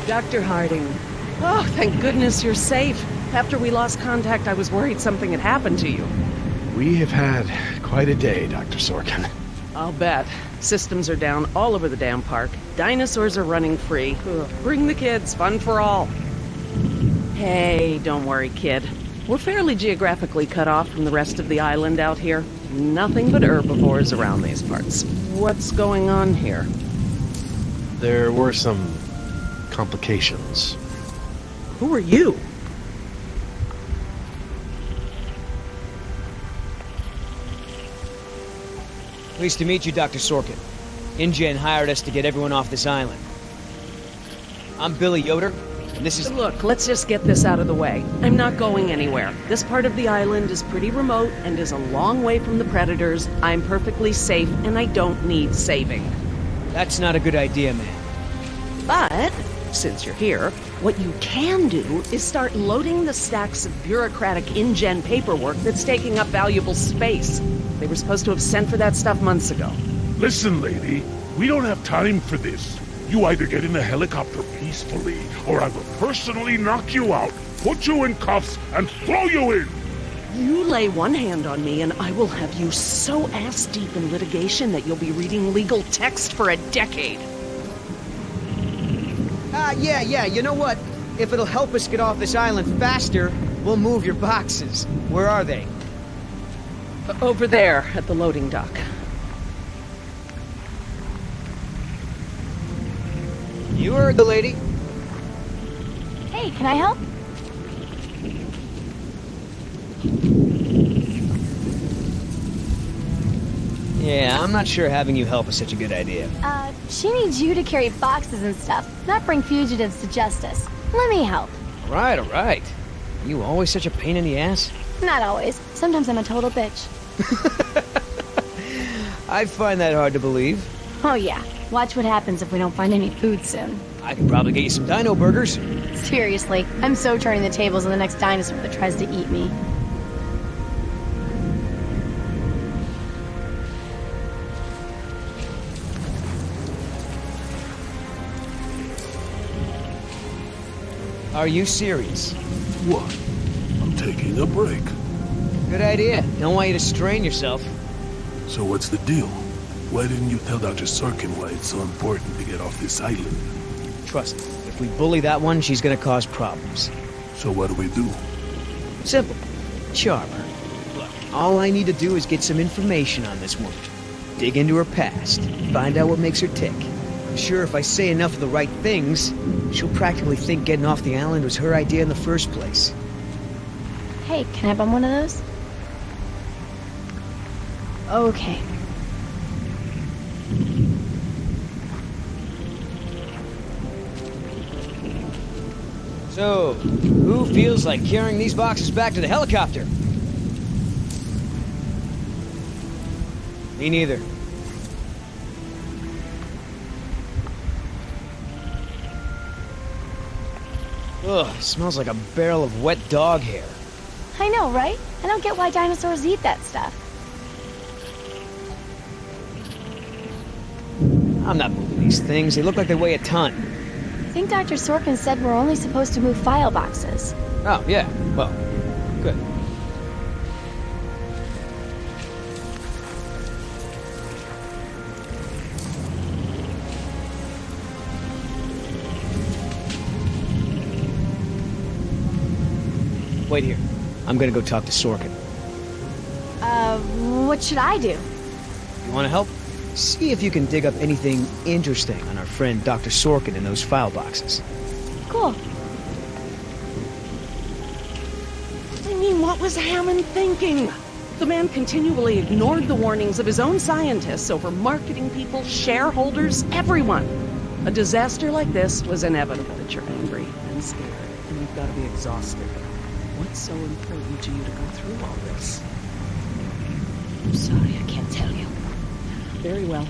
Dr. Harding. Oh, thank goodness you're safe. After we lost contact, I was worried something had happened to you. We have had quite a day, Dr. Sorkin. I'll bet. Systems are down all over the damn park. Dinosaurs are running free. Ugh. Bring the kids, fun for all. Hey, don't worry, kid. We're fairly geographically cut off from the rest of the island out here. Nothing but herbivores around these parts. What's going on here? There were some complications. Who are you? Pleased to meet you, Dr. Sorkin. InGen hired us to get everyone off this island. I'm Billy Yoder, and this is... Look, let's just get this out of the way. I'm not going anywhere. This part of the island is pretty remote and is a long way from the predators. I'm perfectly safe, and I don't need saving. That's not a good idea, man. But, since you're here, what you can do is start loading the stacks of bureaucratic InGen paperwork that's taking up valuable space. They were supposed to have sent for that stuff months ago. Listen, lady, we don't have time for this. You either get in a helicopter peacefully, or I will personally knock you out, put you in cuffs, and throw you in! You lay one hand on me and I will have you so ass-deep in litigation that you'll be reading legal text for a decade. Yeah, you know what? If it'll help us get off this island faster, we'll move your boxes. Where are they? Over there, at the loading dock. You heard the lady. Hey, can I help? Yeah, I'm not sure having you help is such a good idea. She needs you to carry boxes and stuff, not bring fugitives to justice. Let me help. All right. Are you always such a pain in the ass? Not always. Sometimes I'm a total bitch. I find that hard to believe. Oh yeah. Watch what happens if we don't find any food soon. I can probably get you some dino burgers. Seriously, I'm so turning the tables on the next dinosaur that tries to eat me. Are you serious? What? I'm taking a break. Good idea. Don't want you to strain yourself. So what's the deal? Why didn't you tell Dr. Sorkin why it's so important to get off this island? Trust me, if we bully that one, she's gonna cause problems. So what do we do? Simple. Charm her. Look, all I need to do is get some information on this woman. Dig into her past. Find out what makes her tick. I'm sure if I say enough of the right things, she'll practically think getting off the island was her idea in the first place. Hey, can I bum one of those? Okay. So, who feels like carrying these boxes back to the helicopter? Me neither. Ugh, smells like a barrel of wet dog hair. I know, right? I don't get why dinosaurs eat that stuff. I'm not moving these things. They look like they weigh a ton. I think Dr. Sorkin said we're only supposed to move file boxes. Oh, yeah. Well, good. Wait here. I'm gonna go talk to Sorkin. What should I do? You wanna help? See if you can dig up anything interesting on our friend Dr. Sorkin in those file boxes. Cool. I mean, what was Hammond thinking? The man continually ignored the warnings of his own scientists over marketing people, shareholders, everyone. A disaster like this was inevitable. That you're angry and scared, and you've got to be exhausted. What's so important to you to go through all this? I'm sorry, I can't tell you. Very well.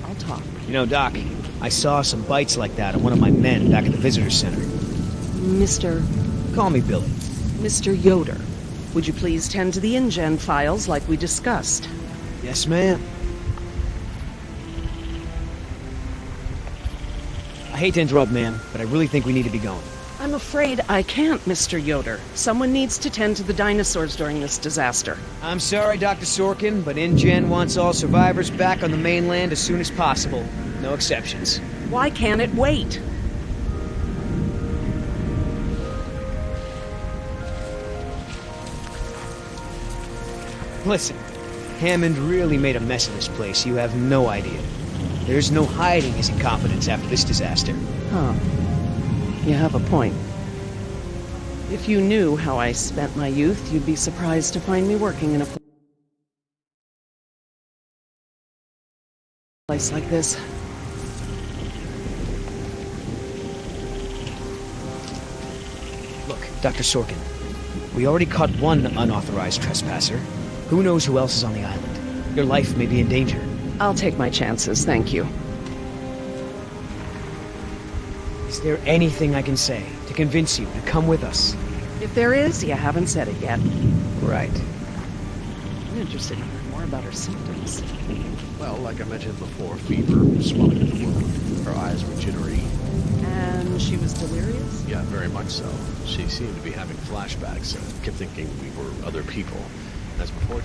I'll talk. You know, Doc, I saw some bites like that on one of my men back at the visitor center. Mr. Call me Billy. Mr. Yoder, would you please tend to the InGen files like we discussed? Yes, ma'am. I hate to interrupt, ma'am, but I really think we need to be going. I'm afraid I can't, Mr. Yoder. Someone needs to tend to the dinosaurs during this disaster. I'm sorry, Dr. Sorkin, but InGen wants all survivors back on the mainland as soon as possible. No exceptions. Why can't it wait? Listen, Hammond really made a mess of this place. You have no idea. There's no hiding his incompetence after this disaster. Huh. You have a point. If you knew how I spent my youth, you'd be surprised to find me working in a place like this. Look, Dr. Sorkin, we already caught one unauthorized trespasser. Who knows who else is on the island? Your life may be in danger. I'll take my chances, thank you. Is there anything I can say to convince you to come with us? If there is, you haven't said it yet. Right. I'm interested in hearing more about her symptoms. Well, like I mentioned before, fever, swelling of the wound. Her eyes were jittery. And she was delirious? Yeah, very much so. She seemed to be having flashbacks and kept thinking we were other people. As before.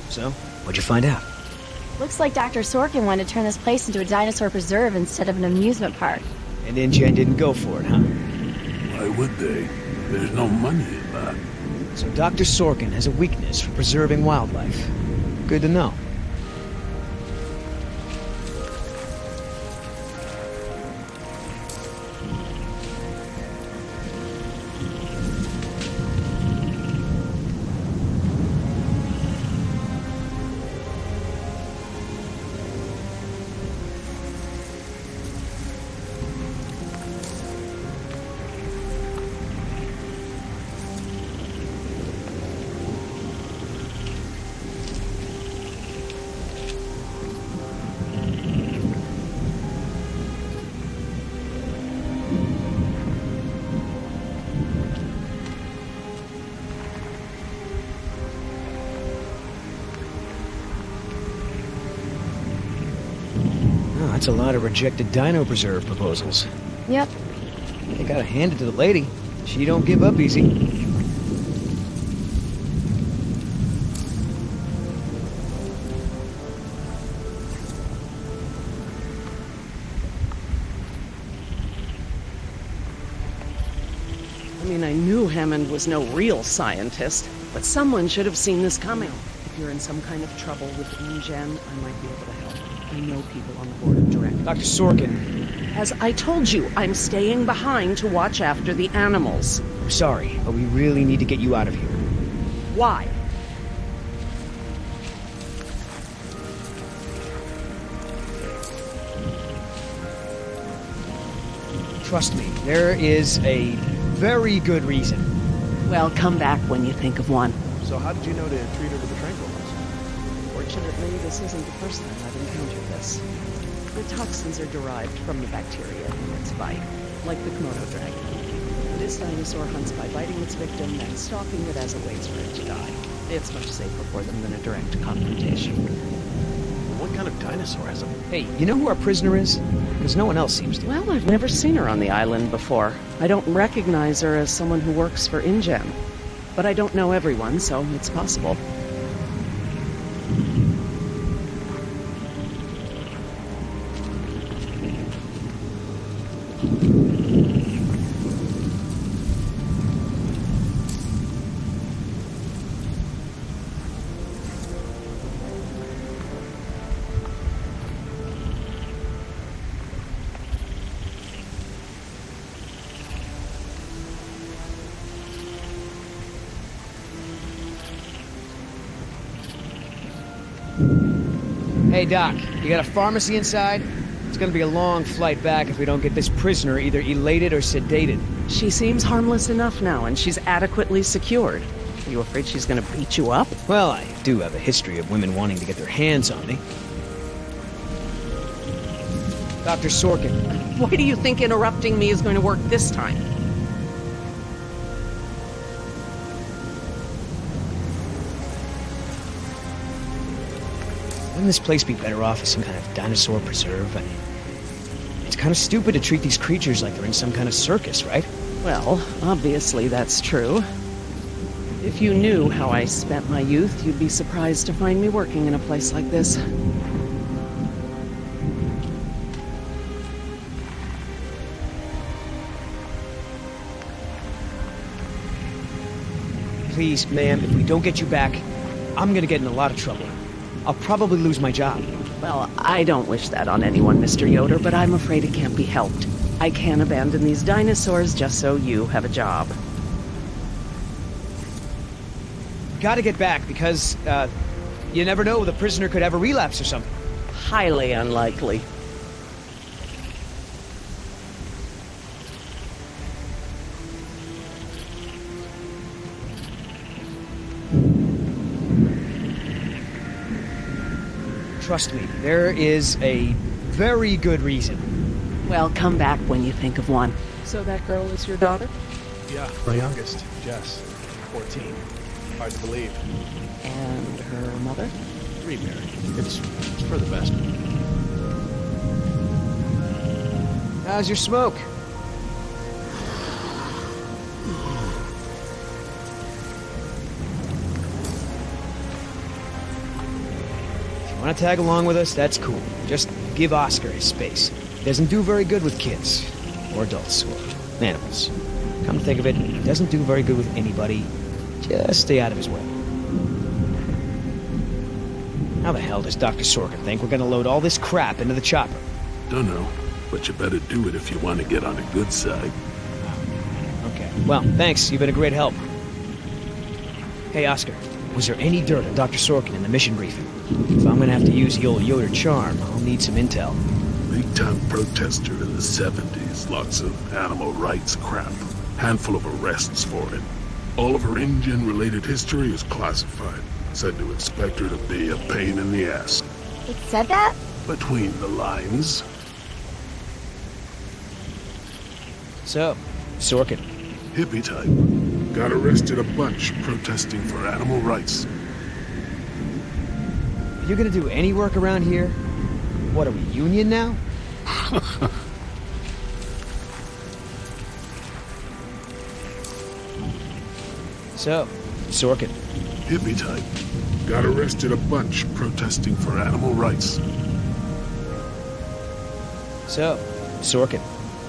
So, what'd you find out? Looks like Dr. Sorkin wanted to turn this place into a dinosaur preserve instead of an amusement park. And InGen didn't go for it, huh? Why would they? There's no money in that. So Dr. Sorkin has a weakness for preserving wildlife. Good to know. Oh, that's a lot of rejected dino preserve proposals. Yep. You gotta hand it to the lady. She don't give up easy. I mean, I knew Hammond was no real scientist, but someone should have seen this coming. If you're in some kind of trouble with InGen, I might be able to help. I know people on the board of directors. Dr. Sorkin. As I told you, I'm staying behind to watch after the animals. I'm sorry, but we really need to get you out of here. Why? Trust me, there is a very good reason. Well, come back when you think of one. So how did you know to treat her with the tranquilizer? Fortunately, this isn't the first time I've encountered this. The toxins are derived from the bacteria in its bite, like the Komodo dragon. This dinosaur hunts by biting its victim, then stalking it as it waits for it to die. It's much safer for them than a direct confrontation. What kind of dinosaur has a... Hey, you know who our prisoner is? Because no one else seems to. Well, I've never seen her on the island before. I don't recognize her as someone who works for InGen. But I don't know everyone, so it's possible. Hey, Doc, you got a pharmacy inside? It's gonna be a long flight back if we don't get this prisoner either elated or sedated. She seems harmless enough now, and she's adequately secured. Are you afraid she's gonna beat you up? Well, I do have a history of women wanting to get their hands on me. Dr. Sorkin. Why do you think interrupting me is going to work this time? Wouldn't this place be better off as some kind of dinosaur preserve? I mean, it's kind of stupid to treat these creatures like they're in some kind of circus, right? Well, obviously that's true. If you knew how I spent my youth, you'd be surprised to find me working in a place like this. Please, ma'am, if we don't get you back, I'm gonna get in a lot of trouble. I'll probably lose my job. Well, I don't wish that on anyone, Mr. Yoder, but I'm afraid it can't be helped. I can't abandon these dinosaurs just so you have a job. Gotta get back because, you never know, the prisoner could have a relapse or something. Highly unlikely. Trust me, there is a very good reason. Well, come back when you think of one. So that girl is your daughter? Yeah, my youngest, Jess, 14. Hard to believe. And her mother? Remarried. It's for the best. How's your smoke? If you want to tag along with us, that's cool. Just give Oscar his space. He doesn't do very good with kids. Or adults, or animals. Come to think of it, he doesn't do very good with anybody. Just stay out of his way. How the hell does Dr. Sorkin think we're gonna load all this crap into the chopper? Dunno, but you better do it if you want to get on the good side. Okay, well, thanks. You've been a great help. Hey, Oscar, was there any dirt on Dr. Sorkin in the mission briefing? If I'm gonna have to use the old Yoder charm, I'll need some intel. Big-time protester in the 70s. Lots of animal rights crap. Handful of arrests for it. All of her InGen-related history is classified. Said to expect her to be a pain in the ass. It said that? Between the lines. So, Sorkin. Hippie type. Got arrested a bunch protesting for animal rights. You gonna do any work around here? What, are we union now? So, Sorkin. Hippie type. Got arrested a bunch protesting for animal rights. So, Sorkin.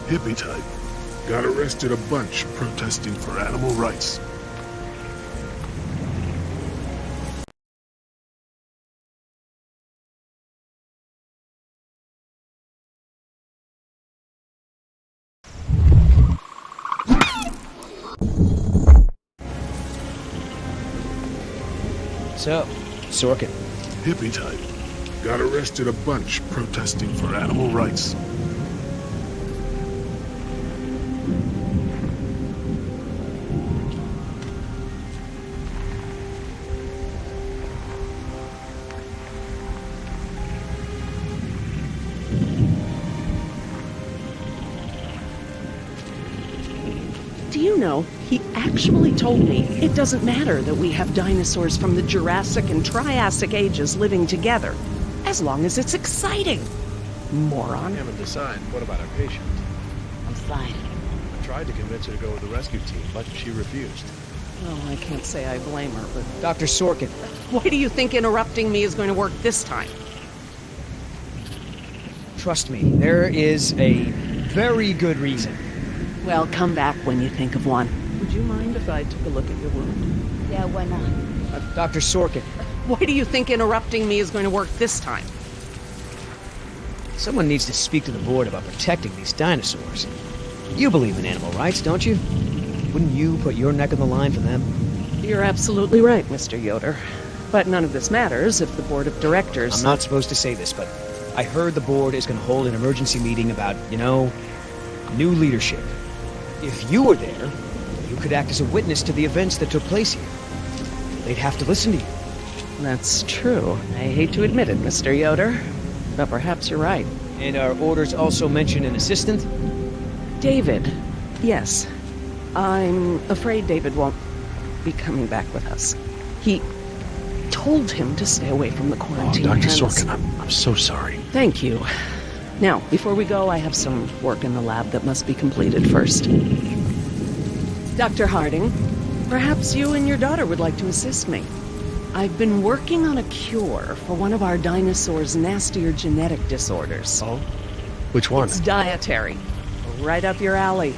Hippie type. Got arrested a bunch protesting for animal rights. So, Sorkin. Hippie type. Got arrested a bunch protesting for animal rights. Do you know, he actually told me it doesn't matter that we have dinosaurs from the Jurassic and Triassic ages living together, as long as it's exciting. Moron. Haven't decided. What about our patient? I'm fine. I tried to convince her to go with the rescue team, but she refused. Well, I can't say I blame her, but Dr. Sorkin. why do you think interrupting me is going to work this time? Trust me, there is a very good reason. Well, come back when you think of one. Would you mind if I took a look at your wound? Yeah, why not? Dr. Sorkin. Why do you think interrupting me is going to work this time? Someone needs to speak to the board about protecting these dinosaurs. You believe in animal rights, don't you? Wouldn't you put your neck on the line for them? You're absolutely right, Mr. Yoder. But none of this matters if the board of directors... I'm not supposed to say this, but I heard the board is going to hold an emergency meeting about, new leadership. If you were there, you could act as a witness to the events that took place here. They'd have to listen to you. That's true. I hate to admit it, Mr. Yoder, but perhaps you're right. And our orders also mention an assistant? David. Yes. I'm afraid David won't be coming back with us. told him to stay away from the Oh, quarantine. Dr. tents. Sorkin, I'm so sorry. Thank you. Now, before we go, I have some work in the lab that must be completed first. Dr. Harding, perhaps you and your daughter would like to assist me. I've been working on a cure for one of our dinosaurs' nastier genetic disorders. Oh? Which one? It's dietary. Right up your alley.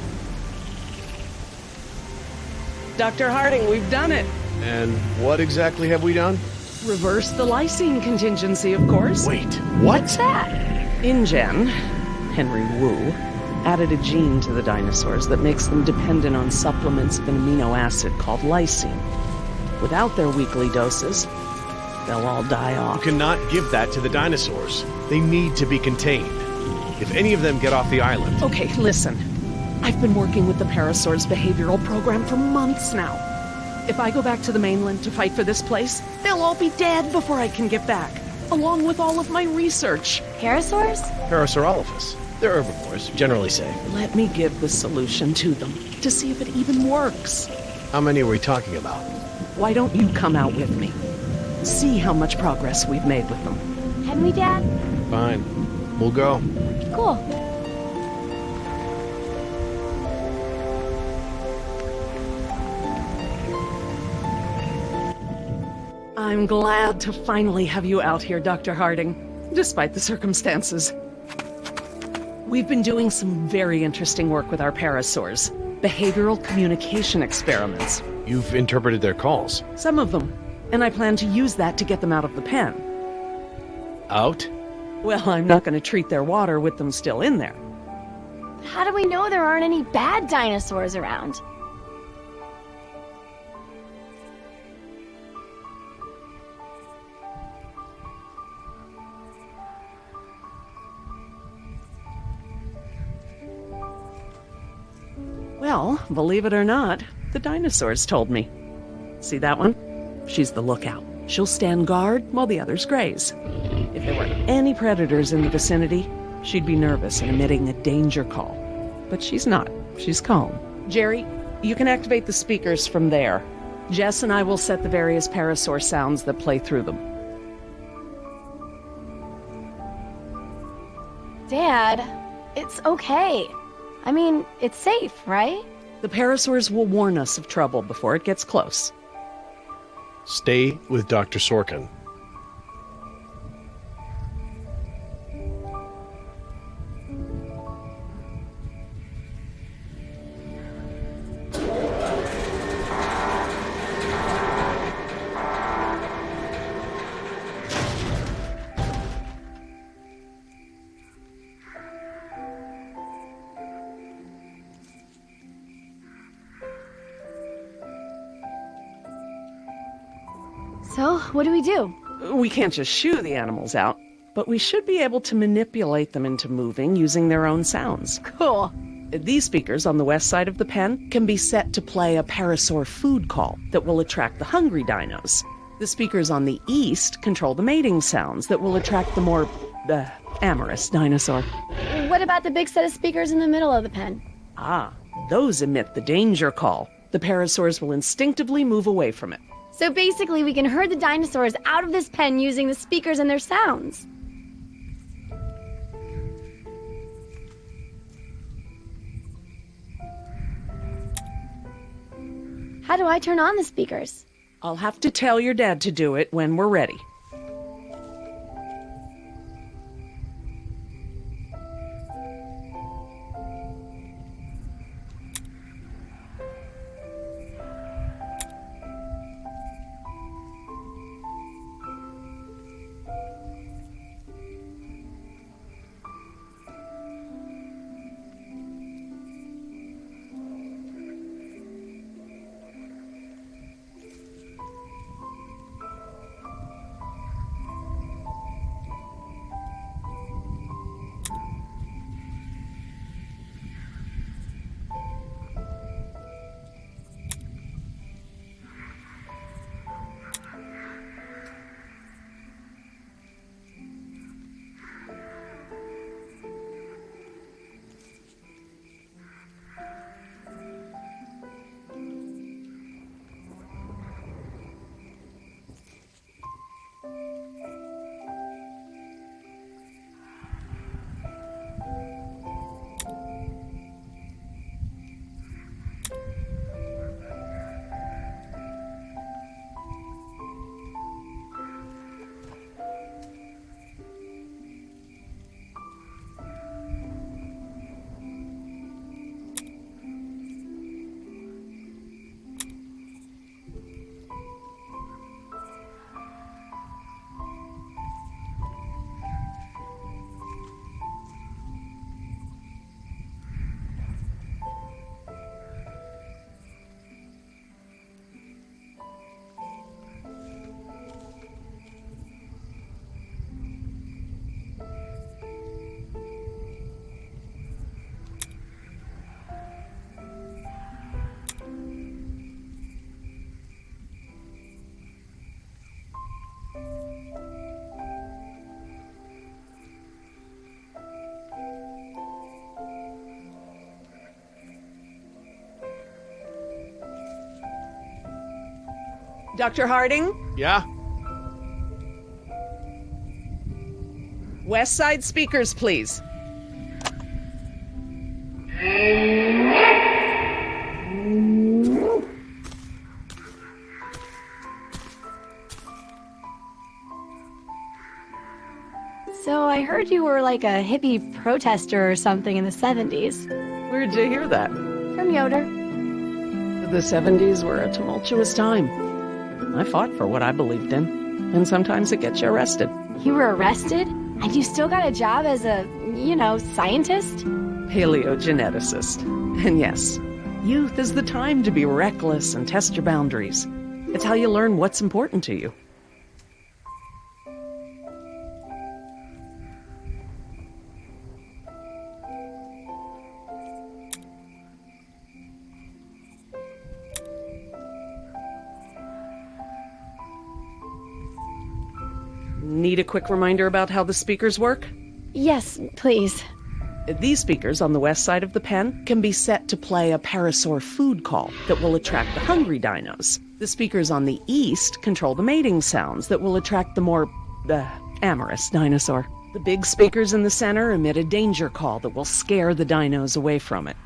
Dr. Harding, we've done it. And what exactly have we done? Reverse the lysine contingency, of course. Wait, what? What's that? InGen, Henry Wu, added a gene to the dinosaurs that makes them dependent on supplements of an amino acid called lysine. Without their weekly doses, they'll all die You off. cannot give that to the dinosaurs. They need to be contained. If any of them get off the island... Okay, listen. I've been working with the Parasaur's behavioral program for months now. If I go back to the mainland to fight for this place, they'll all be dead before I can get back, along with all of my research. Parasaurs? Parasaurolophus. They're herbivores, generally safe. Let me give the solution to them, to see if it even works. How many are we talking about? Why don't you come out with me? See how much progress we've made with them. Can we, Dad? Fine. We'll go. Cool. I'm glad to finally have you out here, Dr. Harding, despite the circumstances. We've been doing some very interesting work with our parasaurs. Behavioral communication experiments. You've interpreted their calls. Some of them. And I plan to use that to get them out of the pen. Out? Well, I'm not going to treat their water with them still in there. How do we know there aren't any bad dinosaurs around? Well, believe it or not, the dinosaurs told me. See that one? She's the lookout. She'll stand guard while the others graze. If there were any predators in the vicinity, she'd be nervous and emitting a danger call. But she's not. She's calm. Jerry, you can activate the speakers from there. Jess and I will set the various parasaur sounds that play through them. Dad, it's okay. I mean, it's safe, right? The parasaurs will warn us of trouble before it gets close. Stay with Dr. Sorkin. So, what do we do? We can't just shoo the animals out, but we should be able to manipulate them into moving using their own sounds. Cool. These speakers on the west side of the pen can be set to play a parasaur food call that will attract the hungry dinos. The speakers on the east control the mating sounds that will attract the more, amorous dinosaur. What about the big set of speakers in the middle of the pen? Ah, those emit the danger call. The parasaurs will instinctively move away from it. So basically, we can herd the dinosaurs out of this pen using the speakers and their sounds. How do I turn on the speakers? I'll have to tell your dad to do it when we're ready. Dr. Harding? Yeah? West Side speakers, please. So I heard you were like a hippie protester or something in the 70s. Where'd you hear that? From Yoder. The 70s were a tumultuous time. I fought for what I believed in, and sometimes it gets you arrested. You were arrested? And you still got a job as a, scientist? Paleogeneticist. And yes, youth is the time to be reckless and test your boundaries. It's how you learn what's important to you. Need a quick reminder about how the speakers work? Yes, please. These speakers on the west side of the pen can be set to play a parasaur food call that will attract the hungry dinos. The speakers on the east control the mating sounds that will attract the more, amorous dinosaur. The big speakers in the center emit a danger call that will scare the dinos away from it.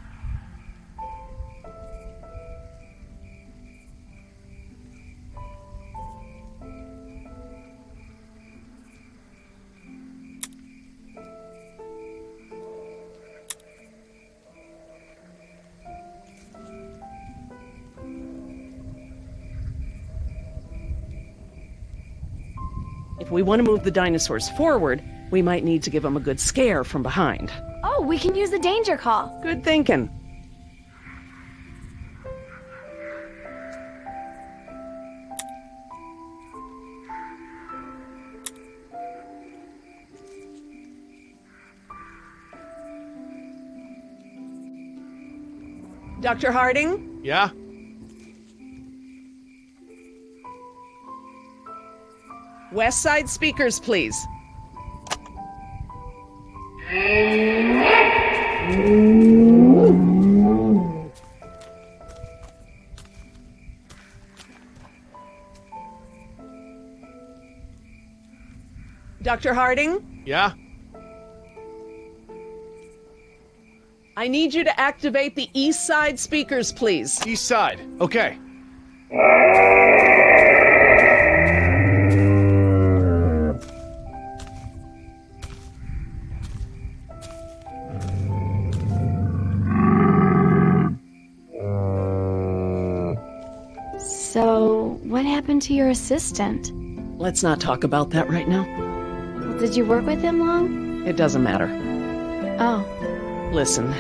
If we want to move the dinosaurs forward, we might need to give them a good scare from behind. Oh, we can use the danger call. Good thinking. Dr. Harding? Yeah? West Side speakers, please. Dr. Harding? Yeah? I need you to activate the East Side speakers, please. East side. Okay. So, what happened to your assistant? Let's not talk about that right now. Well, did you work with him long? It doesn't matter. Oh, Listen,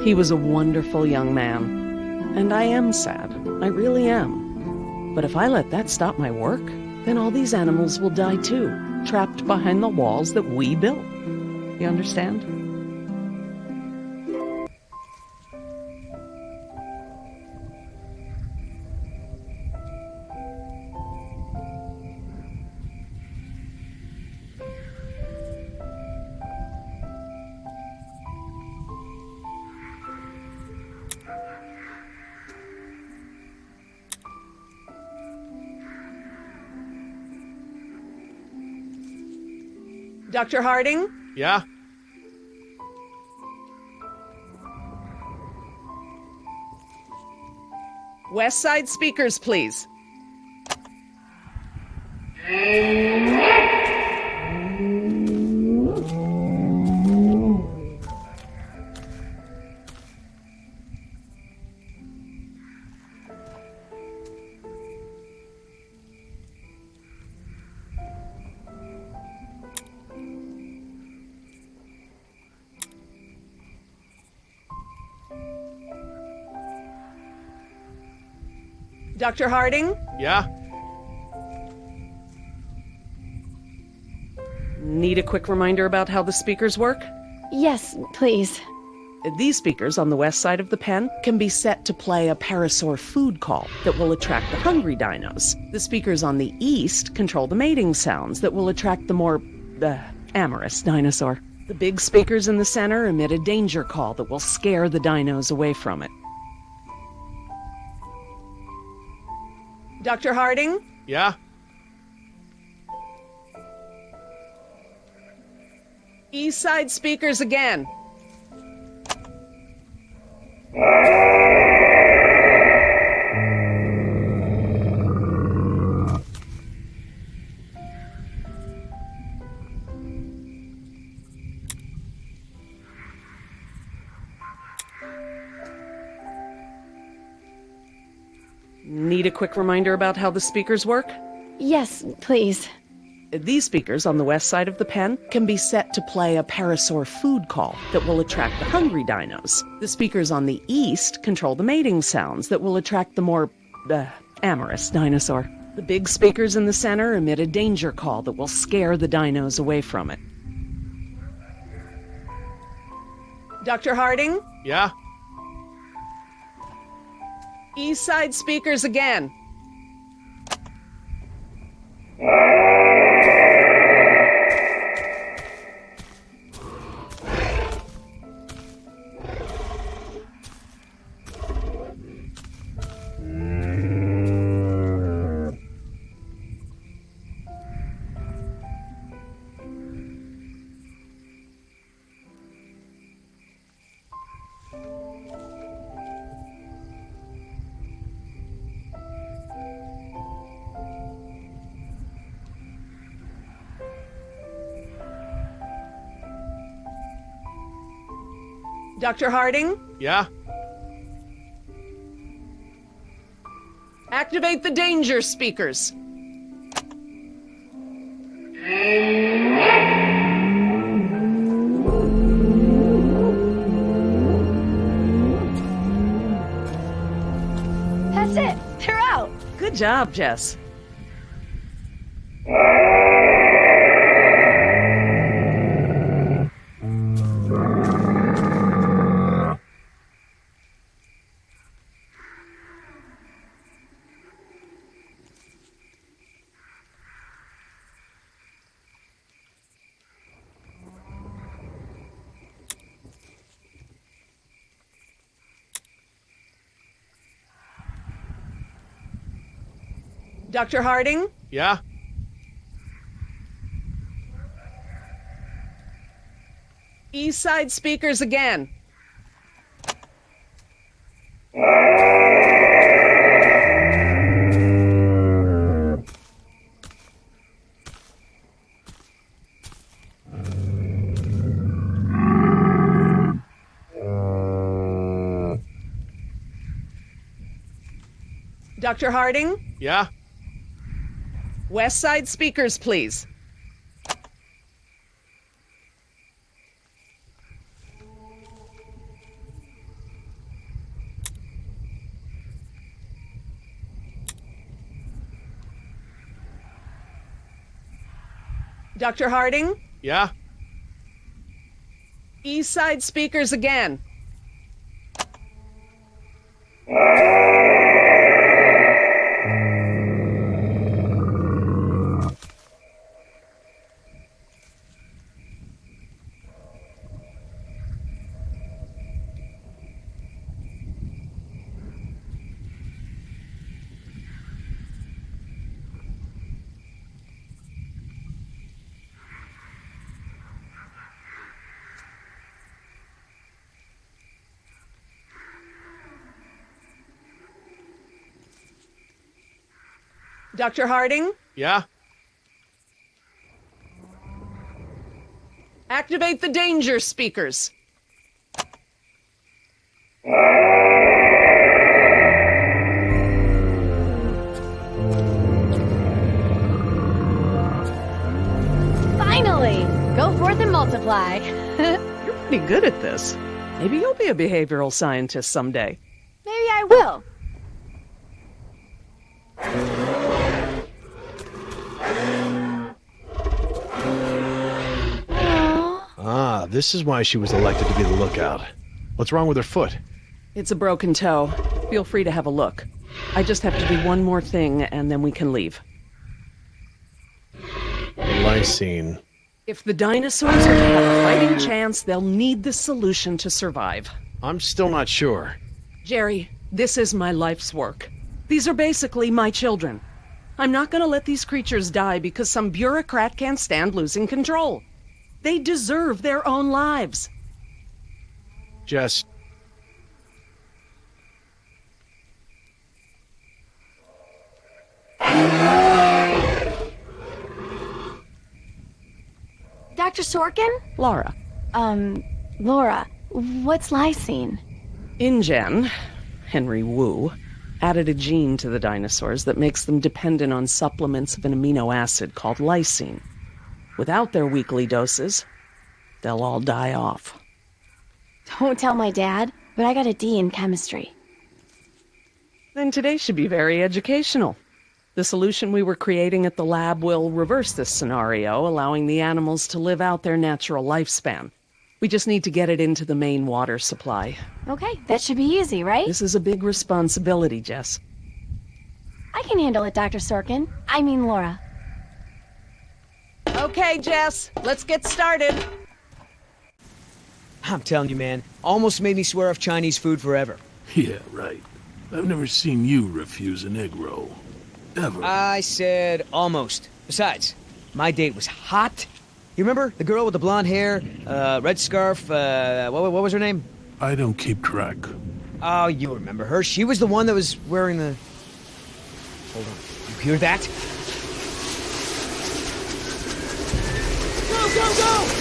he was a wonderful young man. And I am sad. I really am. But if I let that stop my work, then all these animals will die too, trapped behind the walls that we built. You understand? Dr. Harding? Yeah? West Side speakers, please. Dr. Harding? Yeah? Need a quick reminder about how the speakers work? yes, please. These speakers on the west side of the pen can be set to play a parasaur food call that will attract the hungry dinos. The speakers on the east control the mating sounds that will attract the more, amorous dinosaur. The big speakers in the center emit a danger call that will scare the dinos away from it. Dr. Harding? Yeah? East side speakers again. Need a quick reminder about how the speakers work? Yes, please. These speakers on the west side of the pen can be set to play a parasaur food call that will attract the hungry dinos. The speakers on the east control the mating sounds that will attract the more, amorous dinosaur. The big speakers in the center emit a danger call that will scare the dinos away from it. Dr. Harding? Yeah? East side speakers again. Dr. Harding? Yeah? Activate the danger speakers. That's it. They're out. Good job, Jess. Dr. Harding? Yeah? East side speakers again. Dr. Harding? Yeah? West side speakers, please. Dr. Harding? Yeah? East side speakers again. Dr. Harding? Yeah? Activate the danger speakers. Finally! Go forth and multiply. You're pretty good at this. Maybe you'll be a behavioral scientist someday. Maybe I will. Ah, this is why she was elected to be the lookout. What's wrong with her foot? It's a broken toe. Feel free to have a look. I just have to do one more thing, and then we can leave. Lysine. If the dinosaurs are to have a fighting chance, they'll need this solution to survive. I'm still not sure. Jerry, this is my life's work. These are basically my children. I'm not gonna let these creatures die because some bureaucrat can't stand losing control. They deserve their own lives. Jess. Dr. Sorkin? Laura. Laura, what's lysine? InGen, Henry Wu, added a gene to the dinosaurs that makes them dependent on supplements of an amino acid called lysine. Without their weekly doses, they'll all die off. Don't tell my dad, but I got a D in chemistry. Then today should be very educational. The solution we were creating at the lab will reverse this scenario, allowing the animals to live out their natural lifespan. We just need to get it into the main water supply. Okay, that should be easy, right? This is a big responsibility, Jess. I can handle it, Dr. Sorkin. I mean Laura. Okay, Jess, let's get started. I'm telling you, man, almost made me swear off Chinese food forever. Yeah, right. I've never seen you refuse an egg roll. Ever. I said almost. Besides, my date was hot. You remember? The girl with the blonde hair, red scarf, what was her name? I don't keep track. Oh, you remember her. She was the one that was wearing the... Hold on. You hear that? Go, go, go!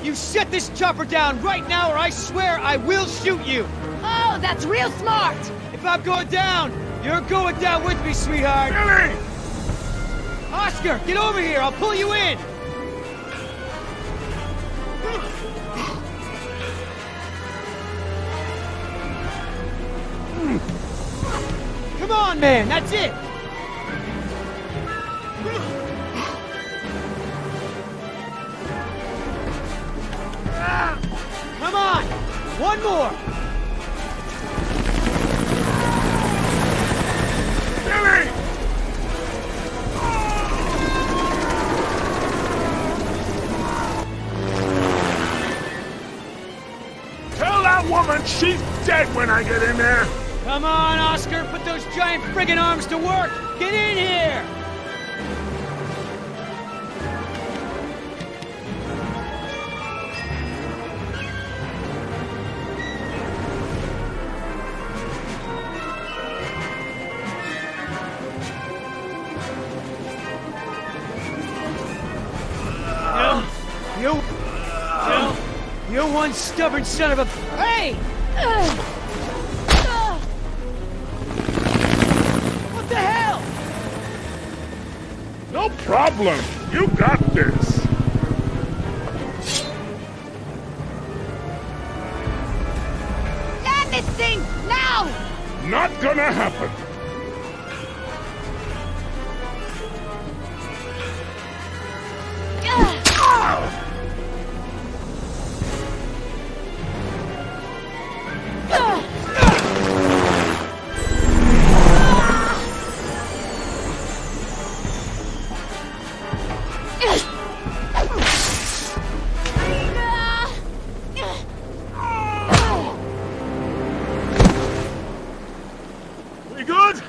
You set this chopper down right now or I swear I will shoot you! Oh, that's real smart! If I'm going down, you're going down with me, sweetheart! Billy! Oscar, get over here! I'll pull you in! Come on, man! That's it! Come on! One more! Billy! Tell that woman she's dead when I get in there! Come on, Oscar! Put those giant friggin' arms to work! Get in here! You're one stubborn son of a... Hey! What the hell? No problem. You got this. Jam this thing, now! Not gonna happen. We good?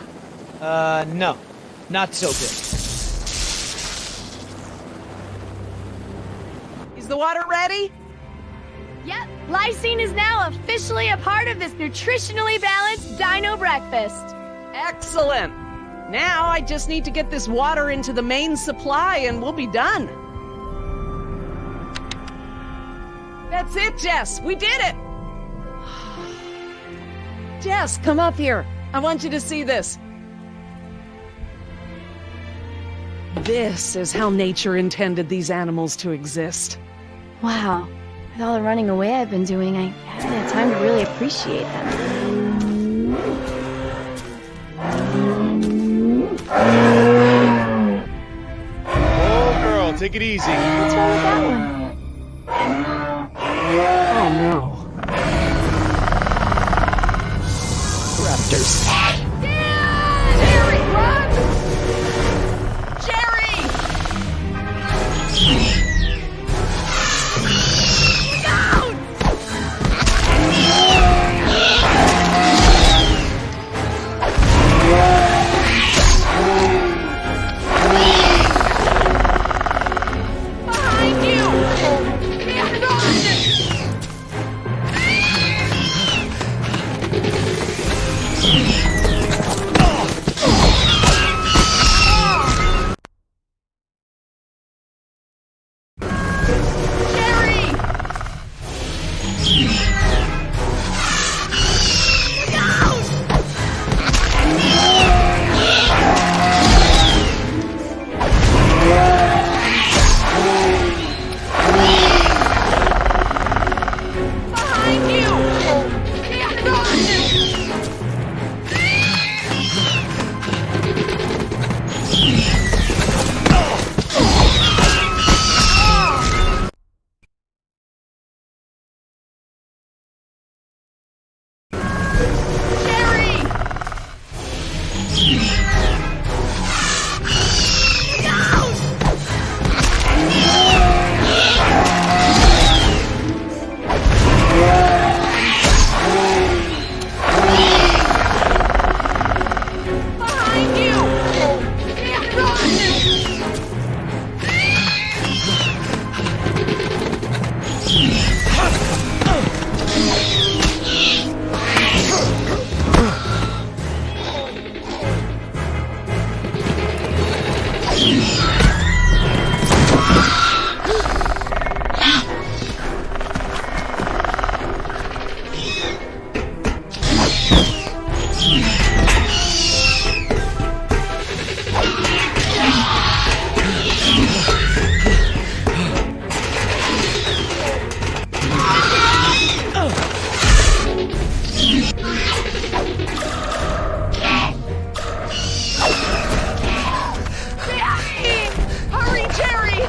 No. Not so good. Is the water ready? Yep, lysine is now officially a part of this nutritionally balanced dino breakfast. Excellent. Now I just need to get this water into the main supply and we'll be done. That's it, Jess. We did it. Jess, come up here. I want you to see this. This is how nature intended these animals to exist. Wow, with all the running away I've been doing, I haven't had time to really appreciate them. Oh, girl, take it easy. What's wrong with that one? Oh no. Raptors. Jerry, run! Jerry! Look out! Behind you! Jerry! Look out! Behind you! Jerry! Look out! Behind you! Daddy! Hurry, Jerry!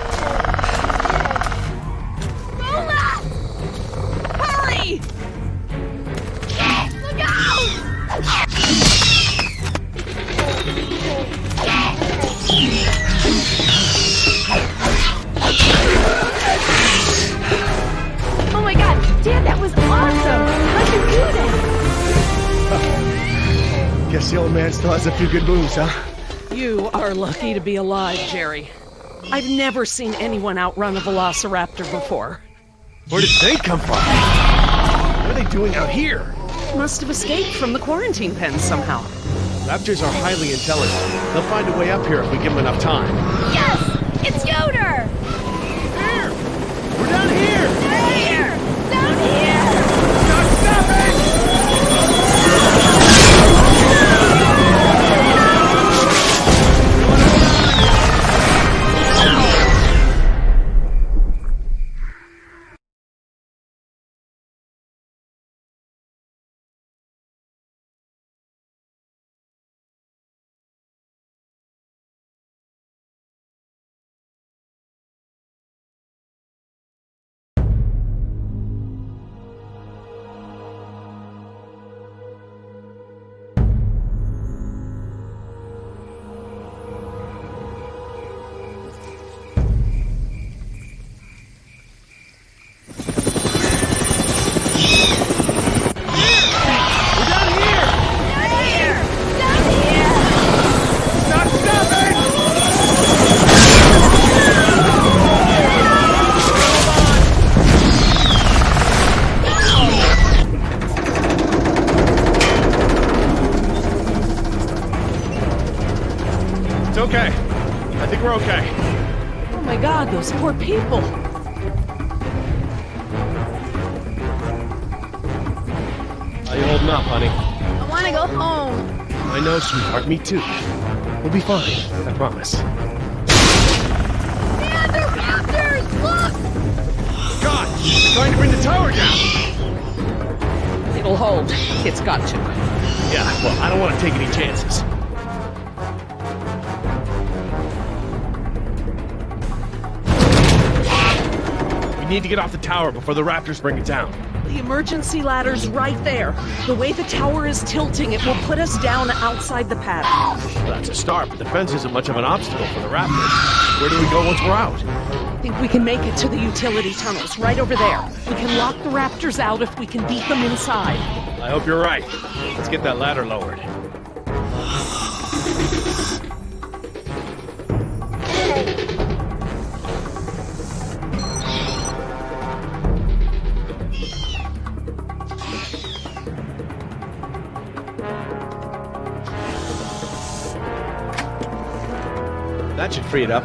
Lola! Hurry! Look out! Oh my god, Dad, that was awesome! How'd you do that? Guess the old man still has a few good moves, huh? You are lucky to be alive, Jerry. I've never seen anyone outrun a velociraptor before. Where did they come from? What are they doing out here? Must have escaped from the quarantine pen somehow. Raptors are highly intelligent. They'll find a way up here if we give them enough time. Yes! It's Yoder! Here! We're down here! Down here! Down here! Stop it! It's okay. I think we're okay. Oh my god, those poor people. How you holding up, honey? I want to go home. I know, sweetheart. Me too. We'll be fine. I promise. Dad, they're raptors! Look! God! They're trying to bring the tower down! It'll hold. It's got to. Yeah, well, I don't want to take any chances. We need to get off the tower before the raptors bring it down. The emergency ladder's right there. The way the tower is tilting, it will put us down outside the paddock. Well, that's a start, but the fence isn't much of an obstacle for the raptors. Where do we go once we're out? I think we can make it to the utility tunnels, right over there. We can lock the raptors out if we can beat them inside. I hope you're right. Let's get that ladder lowered. That should free it up.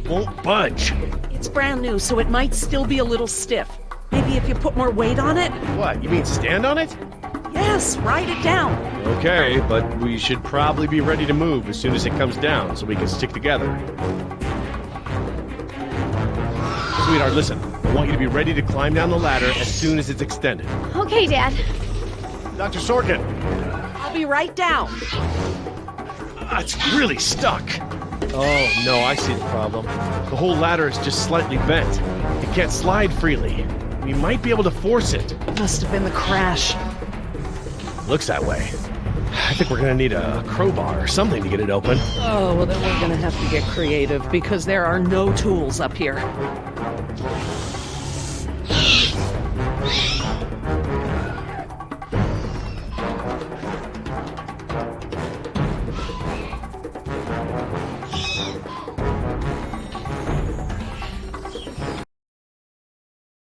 Won't budge. It's brand new, so it might still be a little stiff. Maybe if you put more weight on it? What, you mean stand on it? Yes, write it down. Okay, but we should probably be ready to move as soon as it comes down so we can stick together. Sweetheart, listen. I want you to be ready to climb down the ladder as soon as it's extended. Okay, Dad. Dr. Sorkin! I'll be right down. It's really stuck. Oh, no, I see the problem. The whole ladder is just slightly bent. It can't slide freely. We might be able to force it. Must have been the crash. Looks that way. I think we're gonna need a crowbar or something to get it open. Oh, well then we're gonna have to get creative because there are no tools up here.